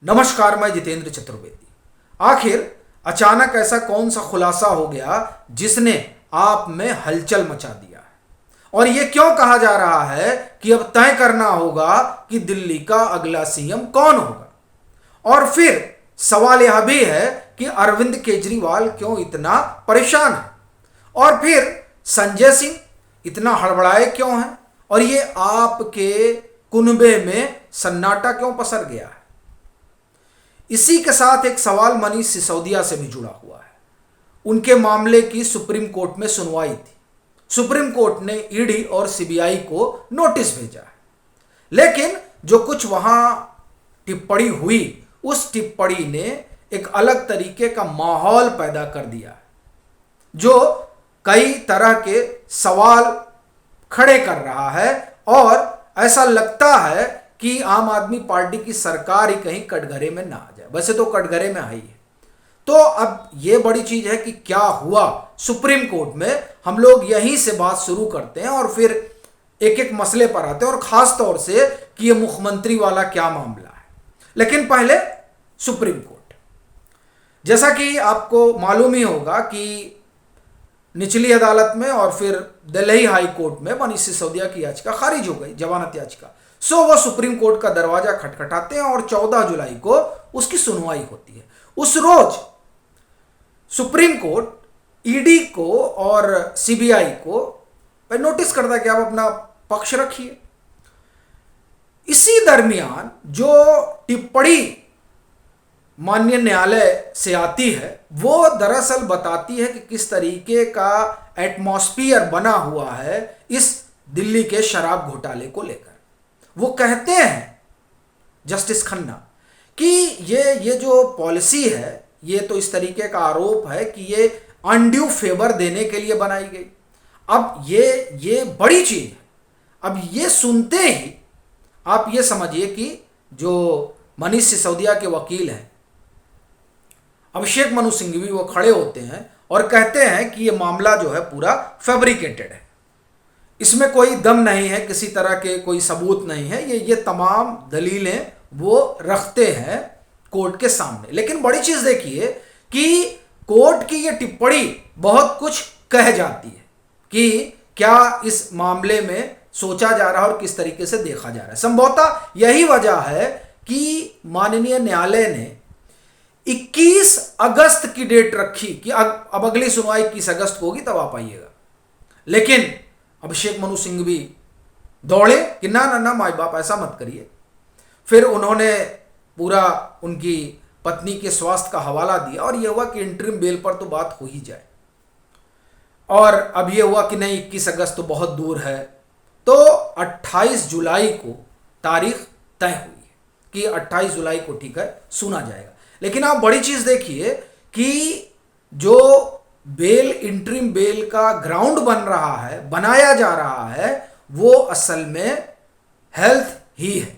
नमस्कार, मैं जितेंद्र चतुर्वेदी। आखिर अचानक ऐसा कौन सा खुलासा हो गया जिसने आप में हलचल मचा दिया है? और यह क्यों कहा जा रहा है कि अब तय करना होगा कि दिल्ली का अगला सीएम कौन होगा? और फिर सवाल यह भी है कि अरविंद केजरीवाल क्यों इतना परेशान है? और फिर संजय सिंह इतना हड़बड़ाए क्यों है? और ये आपके कुनबे में सन्नाटा क्यों पसर गया है? इसी के साथ एक सवाल मनीष सिसोदिया से भी जुड़ा हुआ है। उनके मामले की सुप्रीम कोर्ट में सुनवाई थी। सुप्रीम कोर्ट ने ईडी और सीबीआई को नोटिस भेजा है, लेकिन जो कुछ वहां टिप्पणी हुई, उस टिप्पणी ने एक अलग तरीके का माहौल पैदा कर दिया है, जो कई तरह के सवाल खड़े कर रहा है। और ऐसा लगता है कि आम आदमी पार्टी की सरकार ही कहीं कटघरे में ना आ जाए। वैसे तो कटघरे में आई है। तो अब यह बड़ी चीज है कि क्या हुआ सुप्रीम कोर्ट में। हम लोग यहीं से बात शुरू करते हैं और फिर एक एक मसले पर आते हैं, और खास तौर से कि यह मुख्यमंत्री वाला क्या मामला है। लेकिन पहले सुप्रीम कोर्ट, जैसा कि आपको मालूम ही होगा कि निचली अदालत में और फिर दिल्ली हाई कोर्ट में मनीष सिसोदिया की याचिका खारिज हो गई, जमानत याचिका। सो वो सुप्रीम कोर्ट का दरवाजा खटखटाते हैं और 14 जुलाई को उसकी सुनवाई होती है। उस रोज सुप्रीम कोर्ट ईडी को और सीबीआई को नोटिस करता है कि आप अपना पक्ष रखिए। इसी दरमियान जो टिप्पणी माननीय न्यायालय से आती है, वो दरअसल बताती है कि किस तरीके का एटमॉस्फियर बना हुआ है इस दिल्ली के शराब घोटाले को लेकर। वो कहते हैं जस्टिस खन्ना कि ये जो पॉलिसी है, ये तो इस तरीके का आरोप है कि ये अनड्यू फेवर देने के लिए बनाई गई। अब ये बड़ी चीज है। अब ये सुनते ही आप ये समझिए कि जो मनीष सिसोदिया के वकील हैं अभिषेक मनु सिंघवी, वो खड़े होते हैं और कहते हैं कि ये मामला जो है पूरा फैब्रिकेटेड है, इसमें कोई दम नहीं है, किसी तरह के कोई सबूत नहीं है। ये तमाम दलीलें वो रखते हैं कोर्ट के सामने। लेकिन बड़ी चीज देखिए कि कोर्ट की ये टिप्पणी बहुत कुछ कह जाती है कि क्या इस मामले में सोचा जा रहा है और किस तरीके से देखा जा रहा है। संभवतः यही वजह है कि माननीय न्यायालय ने 21 अगस्त की डेट रखी कि अब अगली सुनवाई 21 अगस्त को होगी, तब आप आइएगा। लेकिन अभिषेक मनु सिंघवी दौड़े कि ना माई बाप ऐसा मत करिए। फिर उन्होंने पूरा उनकी पत्नी के स्वास्थ्य का हवाला दिया और यह हुआ कि इंटरिम बेल पर तो बात हो ही जाए। और अब यह हुआ कि नहीं, 21 अगस्त तो बहुत दूर है, तो 28 जुलाई को तारीख तय हुई है कि 28 जुलाई को ठीक है सुना जाएगा। लेकिन आप बड़ी चीज देखिए कि जो बेल, इंटरिम बेल का ग्राउंड बन रहा है, बनाया जा रहा है, वो असल में हेल्थ ही है।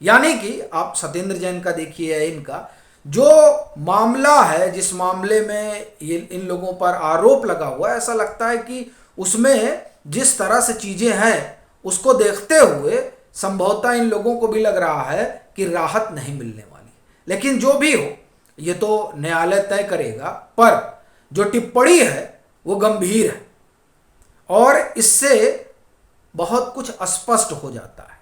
यानी कि आप सत्येंद्र जैन का देखिए, इनका जो मामला है, जिस मामले में ये इन लोगों पर आरोप लगा हुआ है, ऐसा लगता है कि उसमें जिस तरह से चीजें हैं उसको देखते हुए संभवतः इन लोगों को भी लग रहा है कि राहत नहीं मिलने वाली। लेकिन जो भी हो, ये तो न्यायालय तय करेगा, पर जो टिप्पणी है वो गंभीर है और इससे बहुत कुछ स्पष्ट हो जाता है।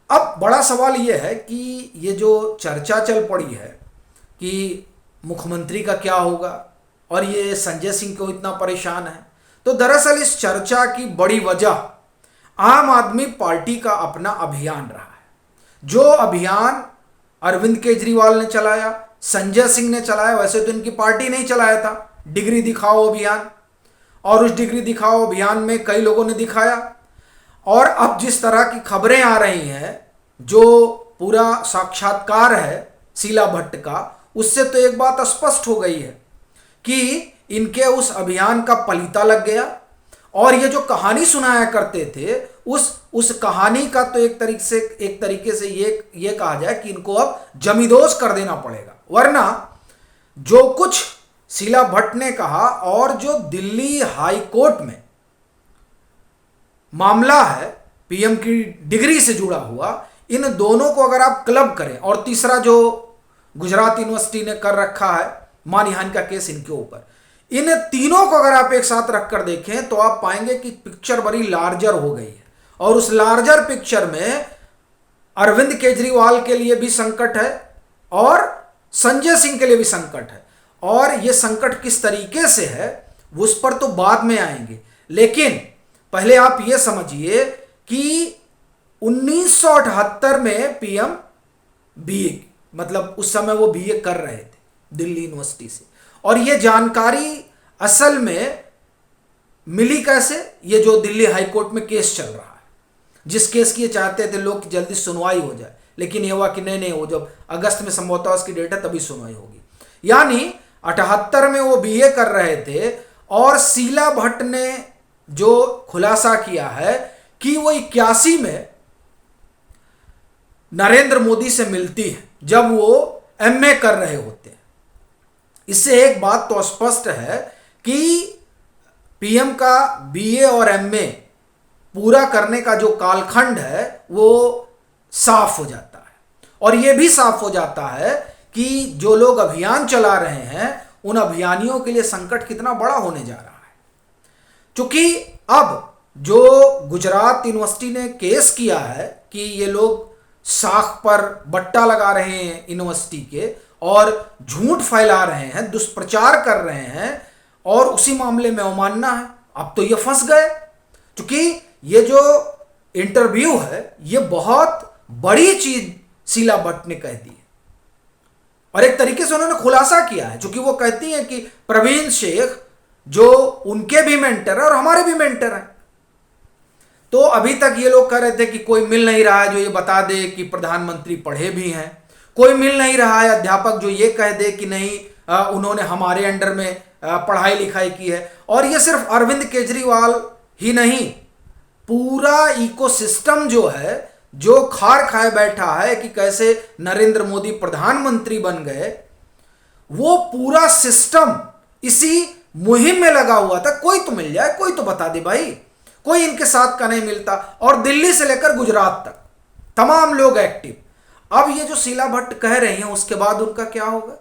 अब बड़ा सवाल यह है कि ये जो चर्चा चल पड़ी है कि मुख्यमंत्री का क्या होगा और ये संजय सिंह क्यों इतना परेशान है, तो दरअसल इस चर्चा की बड़ी वजह आम आदमी पार्टी का अपना अभियान रहा है। जो अभियान अरविंद केजरीवाल ने चलाया, संजय सिंह ने चलाया, वैसे तो इनकी पार्टी नहीं चलाया था, डिग्री दिखाओ अभियान। और उस डिग्री दिखाओ अभियान में कई लोगों ने दिखाया। और अब जिस तरह की खबरें आ रही हैं, जो पूरा साक्षात्कार है शीला भट्ट का, उससे तो एक बात स्पष्ट हो गई है कि इनके उस अभियान का पलीता लग गया। और ये जो कहानी सुनाया करते थे, उस कहानी का तो एक तरीके से ये कहा जाए कि इनको अब जमींदोज कर देना पड़ेगा। वरना जो कुछ शीला भट्ट ने कहा और जो दिल्ली हाई कोर्ट में मामला है पीएम की डिग्री से जुड़ा हुआ, इन दोनों को अगर आप क्लब करें, और तीसरा जो गुजरात यूनिवर्सिटी ने कर रखा है मानहानि का केस इनके ऊपर, इन तीनों को अगर आप एक साथ रखकर देखें तो आप पाएंगे कि पिक्चर बड़ी लार्जर हो गई है। और उस लार्जर पिक्चर में अरविंद केजरीवाल के लिए भी संकट है और संजय सिंह के लिए भी संकट है। और यह संकट किस तरीके से है उस पर तो बाद में आएंगे, लेकिन पहले आप यह समझिए कि 1978 में पीएम बीए, मतलब उस समय वो बीए कर रहे थे दिल्ली यूनिवर्सिटी से, और ये जानकारी असल में मिली कैसे? ये जो दिल्ली हाईकोर्ट में केस चल रहा है, जिस केस की ये चाहते थे लोग जल्दी सुनवाई हो जाए, लेकिन ये हुआ कि नहीं, वो जब अगस्त में संभवतः उसकी डेट है तभी सुनवाई होगी। यानी 78 में वो बीए कर रहे थे और शीला भट्ट ने जो खुलासा किया है कि वो 81 में नरेंद्र मोदी से मिलती है जब वो एमए कर रहे होते हैं। इससे एक बात तो स्पष्ट है कि पीएम का बीए और एमए पूरा करने का जो कालखंड है वो साफ हो जाता है। और यह भी साफ हो जाता है कि जो लोग अभियान चला रहे हैं उन अभियानियों के लिए संकट कितना बड़ा होने जा रहा है। क्योंकि अब जो गुजरात यूनिवर्सिटी ने केस किया है कि ये लोग साख पर बट्टा लगा रहे हैं यूनिवर्सिटी के और झूठ फैला रहे हैं, दुष्प्रचार कर रहे हैं, और उसी मामले में अवमानना है। अब तो ये फंस गए, क्योंकि ये जो इंटरव्यू है ये बहुत बड़ी चीज शीला भट्ट ने कह दी है और एक तरीके से उन्होंने खुलासा किया है, क्योंकि वो कहती हैं कि प्रवीण शेख जो उनके भी मेंटर है और हमारे भी मेंटर हैं। तो अभी तक ये लोग कह रहे थे कि कोई मिल नहीं रहा है जो ये बता दे कि प्रधानमंत्री पढ़े भी हैं, कोई मिल नहीं रहा है अध्यापक जो ये कह दे कि नहीं उन्होंने हमारे अंडर में पढ़ाई लिखाई की है। और ये सिर्फ अरविंद केजरीवाल ही नहीं, पूरा इकोसिस्टम जो है, जो खार खाए बैठा है कि कैसे नरेंद्र मोदी प्रधानमंत्री बन गए, वो पूरा सिस्टम इसी मुहिम में लगा हुआ था। कोई तो मिल जाए, कोई तो बता दे भाई, कोई इनके साथ का नहीं मिलता। और दिल्ली से लेकर गुजरात तक तमाम लोग एक्टिव। अब ये जो शीला भट्ट कह रही हैं उसके बाद उनका क्या होगा,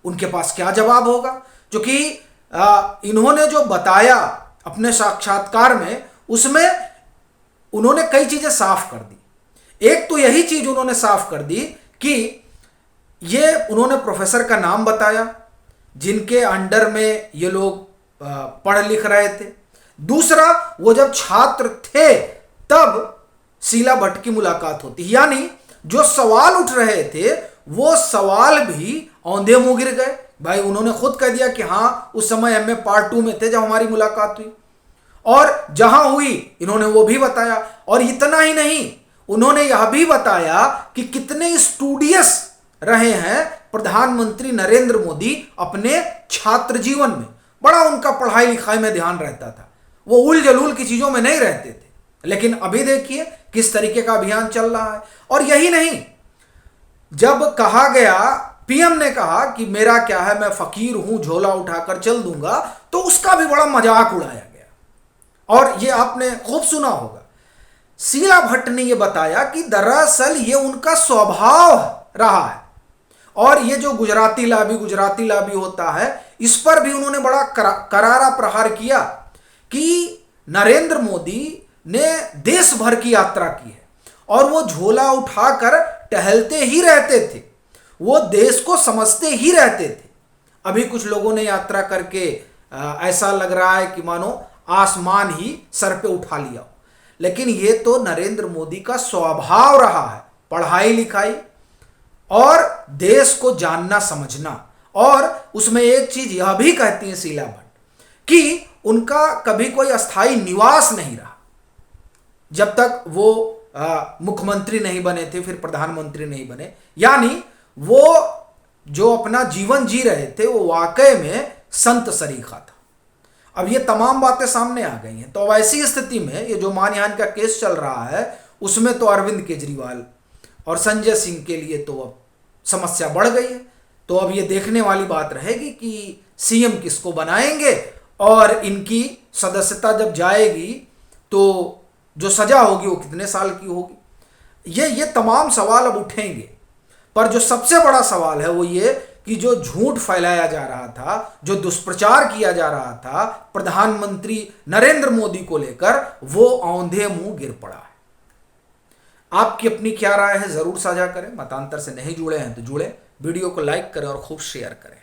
उनके पास क्या जवाब होगा? क्योंकि इन्होंने जो बताया अपने साक्षात्कार में, उसमें उन्होंने कई चीजें साफ कर दी। एक तो यही चीज उन्होंने साफ कर दी कि ये उन्होंने प्रोफेसर का नाम बताया जिनके अंडर में ये लोग पढ़ लिख रहे थे। दूसरा, वो जब छात्र थे तब शीला भट्ट की मुलाकात होती, यानी जो सवाल उठ रहे थे वो सवाल भी औंधे मुंह गिर गए। भाई उन्होंने खुद कह दिया कि हाँ उस समय एमए पार्ट 2 में थे जब हमारी मुलाकात हुई, और जहां हुई इन्होंने वो भी बताया। और इतना ही नहीं, उन्होंने यह भी बताया कि कितने स्टूडियस रहे हैं प्रधानमंत्री नरेंद्र मोदी अपने छात्र जीवन में। बड़ा उनका पढ़ाई लिखाई में ध्यान रहता था, वो उल जलूल की चीजों में नहीं रहते थे। लेकिन अभी देखिए किस तरीके का अभियान चल रहा है। और यही नहीं, जब कहा गया, पीएम ने कहा कि मेरा क्या है, मैं फकीर हूं, झोला उठाकर चल दूंगा, तो उसका भी बड़ा मजाक उड़ाया गया। और ये आपने खूब सुना होगा, शीला भट्ट ने यह बताया कि दरअसल ये उनका स्वभाव रहा है। और ये जो गुजराती लाबी होता है, इस पर भी उन्होंने बड़ा करारा प्रहार किया कि नरेंद्र मोदी ने देश भर की यात्रा की है और वो झोला उठाकर टहलते ही रहते थे, वो देश को समझते ही रहते थे। अभी कुछ लोगों ने यात्रा करके ऐसा लग रहा है कि मानो आसमान ही सर पे उठा लिया हो, लेकिन ये तो नरेंद्र मोदी का स्वभाव रहा है, पढ़ाई लिखाई और देश को जानना समझना। और उसमें एक चीज यह भी कहती है शीला भट्ट कि उनका कभी कोई अस्थाई निवास नहीं रहा। जब तक वो मुख्यमंत्री नहीं बने थे, फिर प्रधानमंत्री नहीं बने, यानी वो जो अपना जीवन जी रहे थे वो वाकई में संत सरीखा था। अब ये तमाम बातें सामने आ गई हैं। तो ऐसी स्थिति में ये जो मानहानि का केस चल रहा है उसमें तो अरविंद केजरीवाल और संजय सिंह के लिए तो अब समस्या बढ़ गई है। तो अब ये देखने वाली बात रहेगी कि सीएम किसको बनाएंगे और इनकी सदस्यता जब जाएगी तो जो सजा होगी वो कितने साल की होगी। ये तमाम सवाल अब उठेंगे। पर जो सबसे बड़ा सवाल है वो ये कि जो झूठ फैलाया जा रहा था, जो दुष्प्रचार किया जा रहा था प्रधानमंत्री नरेंद्र मोदी को लेकर, वो औंधे मुंह गिर पड़ा है। आपकी अपनी क्या राय है जरूर साझा करें। मतांतर से नहीं जुड़े हैं तो जुड़े, वीडियो को लाइक करें और खूब शेयर करें।